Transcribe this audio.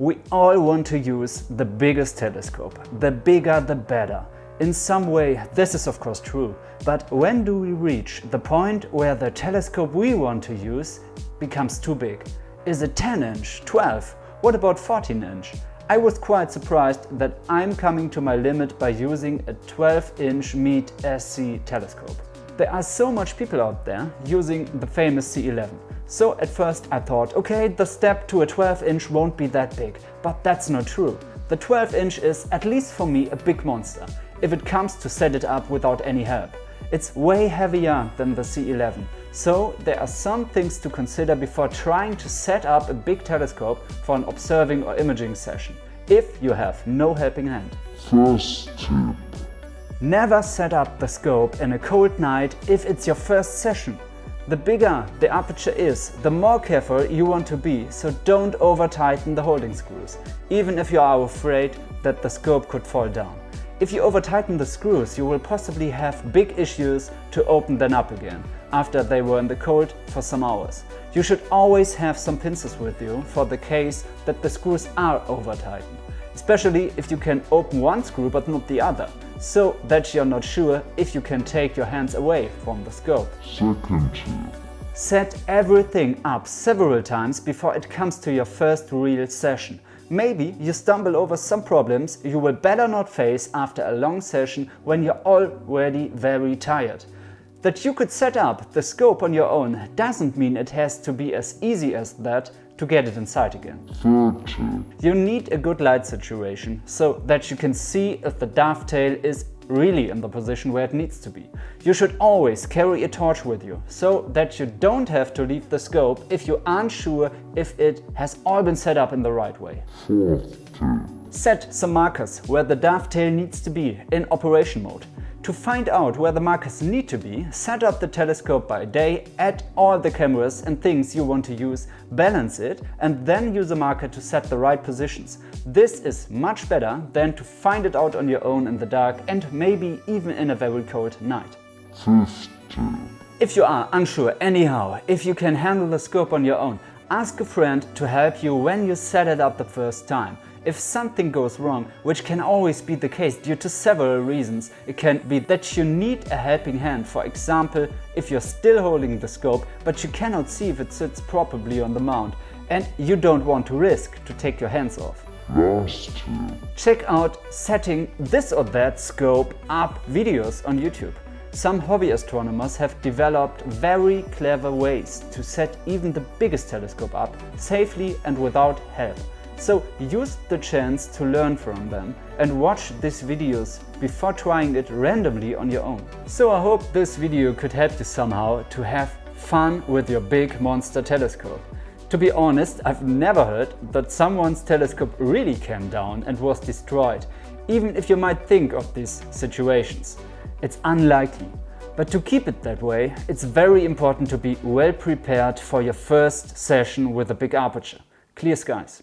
We all want to use the biggest telescope. The bigger the better. In some way this is of course true, but when do we reach the point where the telescope we want to use becomes too big? Is it 10 inch, 12? What about 14 inch? I was quite surprised that I'm coming to my limit by using a 12-inch Schmidt-Cassegrain telescope. There are so much people out there using the famous C11. So at first I thought, okay, the step to a 12-inch won't be that big, but that's not true. The 12-inch is, at least for me, a big monster, if it comes to set it up without any help. It's way heavier than the C11, so there are some things to consider before trying to set up a big telescope for an observing or imaging session, if you have no helping hand. First tip. Never set up the scope in a cold night if it's your first session. The bigger the aperture is, the more careful you want to be, so don't over-tighten the holding screws, even if you are afraid that the scope could fall down. If you over-tighten the screws, you will possibly have big issues to open them up again, after they were in the cold for some hours. You should always have some pincers with you for the case that the screws are over-tightened, especially if you can open one screw but not the other, so that you're not sure if you can take your hands away from the scope. Second tip. Set everything up several times before it comes to your first real session. Maybe you stumble over some problems you will better not face after a long session when you're already very tired. That you could set up the scope on your own doesn't mean it has to be as easy as that to get it inside again. Third tip. You need a good light situation so that you can see if the dovetail is really in the position where it needs to be. You should always carry a torch with you so that you don't have to leave the scope if you aren't sure if it has all been set up in the right way. Fourth tip. Set some markers where the dovetail needs to be in operation mode. To find out where the markers need to be, set up the telescope by day, add all the cameras and things you want to use, balance it, and then use a marker to set the right positions. This is much better than to find it out on your own in the dark and maybe even in a very cold night. Fifth tip. If you are unsure anyhow, if you can handle the scope on your own, ask a friend to help you when you set it up the first time. If something goes wrong, which can always be the case due to several reasons, it can be that you need a helping hand. For example, if you're still holding the scope but you cannot see if it sits properly on the mount and you don't want to risk to take your hands off. Last tip. Check out setting this or that scope up videos on YouTube. Some hobby astronomers have developed very clever ways to set even the biggest telescope up safely and without help. So use the chance to learn from them and watch these videos before trying it randomly on your own. So I hope this video could help you somehow to have fun with your big monster telescope. To be honest, I've never heard that someone's telescope really came down and was destroyed, even if you might think of these situations. It's unlikely. But to keep it that way, it's very important to be well prepared for your first session with a big aperture. Clear skies.